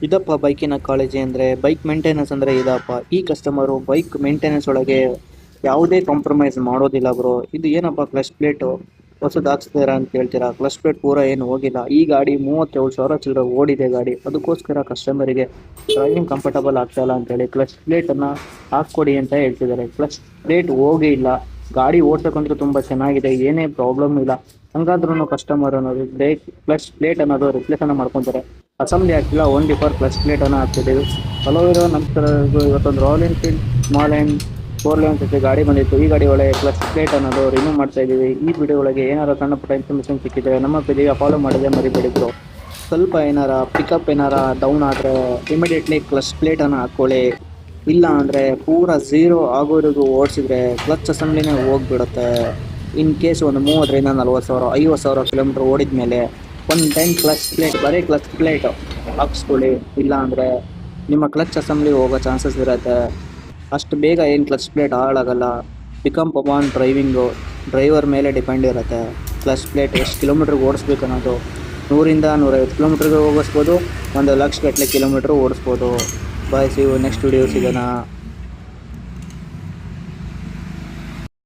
ಇದಪ್ಪ ಬೈಕಿನ ಕಾಳಜಿ ಅಂದರೆ ಬೈಕ್ ಮೇಂಟೆನೆನ್ಸ್ ಅಂದರೆ ಇದಪ್ಪ. ಈ ಕಸ್ಟಮರು ಬೈಕ್ ಮೇಂಟೆನೆನ್ಸ್ ಒಳಗೆ ಯಾವುದೇ ಕಾಂಪ್ರಮೈಸ್ ಮಾಡೋದಿಲ್ಲ ಬ್ರೋ. ಇದು ಏನಪ್ಪ ಕ್ಲಚ್ ಪ್ಲೇಟು ಹೊಸದು ಹಾಕ್ಸ್ತೀರಾ ಅಂತ ಹೇಳ್ತೀರಾ, ಕ್ಲಚ್ ಪ್ಲೇಟ್ ಪೂರ ಏನು ಹೋಗಿಲ್ಲ. ಈ ಗಾಡಿ 37,000 ಚಿಲ್ಲರೆ ಓಡಿದೆ ಗಾಡಿ. ಅದಕ್ಕೋಸ್ಕರ ಕಸ್ಟಮರಿಗೆ ಡ್ರೈವಿಂಗ್ ಕಂಫರ್ಟಬಲ್ ಆಗ್ತಾ ಇಲ್ಲ ಅಂತೇಳಿ ಕ್ಲಚ್ ಪ್ಲೇಟನ್ನು ಹಾಕ್ಕೊಡಿ ಅಂತ ಹೇಳ್ತಿದ್ದಾರೆ. ಕ್ಲಚ್ ಪ್ಲೇಟ್ ಹೋಗೇ ಇಲ್ಲ. ಗಾಡಿ ಓಡ್ಸೋಕ್ಕಂತೂ ತುಂಬ ಚೆನ್ನಾಗಿದೆ, ಏನೇ ಪ್ರಾಬ್ಲಮ್ ಇಲ್ಲ. ಹಂಗಾದ್ರೂ ಕಸ್ಟಮರ್ ಅನ್ನೋದು ಬ್ರೇಕ್ ಕ್ಲಚ್ ಪ್ಲೇಟ್ ಅನ್ನೋದು ರಿಪ್ಲೇಸನ್ನು ಮಾಡ್ಕೊತಾರೆ. ಅಸೆಂಬ್ಲಿ ಆಗ್ತಿಲ್ಲ, ಓನ್ಲಿ ಫಾರ್ ಕ್ಲಚ್ ಪ್ಲೇಟನ್ನು ಹಾಕ್ತಿದ್ದೀವಿ. ಹಲೋ ಇರೋ ನಮಸ್ಕಾರ. ಇವತ್ತೊಂದು royal Enfield small and 4 lane ಜೊತೆ ಗಾಡಿ ಬಂದಿತ್ತು. ಈ ಗಾಡಿ ಒಳಗೆ ಕ್ಲಚ್ ಪ್ಲೇಟ್ ಅನ್ನೋದು ರಿಮೂವ್ ಮಾಡ್ತಾ ಇದ್ದೀವಿ. ಈ ವಿಡಿಯೋ ಒಳಗೆ ಏನಾರು ಸಣ್ಣ ಪುಟ್ಟ ಇನ್ಫಾರ್ಮೇಷನ್ ಸಿಕ್ಕಿದ್ರೆ ನಮ್ಮ ಪೇಜಿಗೆ ಫಾಲೋ ಮಾಡಿದ್ರೆ ಮರಿಬೇಡಿದ್ರು. ಸ್ವಲ್ಪ ಏನಾರ ಪಿಕಪ್ ಏನಾರ ಡೌನ್ ಆದರೆ ಇಮಿಡಿಯೇಟ್ಲಿ ಕ್ಲಚ್ ಪ್ಲೇಟನ್ನು ಹಾಕ್ಕೊಳ್ಳಿ. ಇಲ್ಲ ಅಂದರೆ ಪೂರ ಝೀರೋ ಆಗೋರಿಗೂ ಓಡಿಸಿದ್ರೆ ಕ್ಲಚ್ ಅಸೆಂಬ್ಲಿನೇ ಹೋಗ್ಬಿಡುತ್ತೆ. ಇನ್ ಕೇಸ್ ಒಂದು 30,000 40,000 50,000 ಕಿಲೋಮೀಟ್ರ್ ಓಡಿದ ಮೇಲೆ ಒಂದು ಟೈಮ್ ಕ್ಲಚ್ ಪ್ಲೇಟ್ ಬರೀ ಕ್ಲಚ್ ಪ್ಲೇಟ್ ಹಾಕ್ಸ್ಕೊಳ್ಳಿ. ಇಲ್ಲ ಅಂದರೆ ನಿಮ್ಮ ಕ್ಲಚ್ ಅಸೆಂಬ್ಲಿ ಹೋಗೋ ಚಾನ್ಸಸ್ ಇರುತ್ತೆ. ಅಷ್ಟು ಬೇಗ ಏನು ಕ್ಲಚ್ ಪ್ಲೇಟ್ ಹಾಳಾಗಲ್ಲ. ಪಿಕಪ್ ಅಪಾನ್ ಡ್ರೈವಿಂಗು ಡ್ರೈವರ್ ಮೇಲೆ ಡಿಪೆಂಡ್ ಇರುತ್ತೆ. ಕ್ಲಚ್ ಪ್ಲೇಟ್ ಎಷ್ಟು ಕಿಲೋಮೀಟ್ರಿಗೆ ಓಡಿಸ್ಬೇಕು ಅನ್ನೋದು 100ರಿಂದ 150 ಕಿಲೋಮೀಟ್ರಿಗೆ ಓಡಿಸ್ಬೋದು, 1 ಲಕ್ಷ ಗಟ್ಟಲೆ ಕಿಲೋಮೀಟ್ರ್ ಓಡಿಸ್ಬೋದು. Bye, see you next video ಸಿಗೋಣ.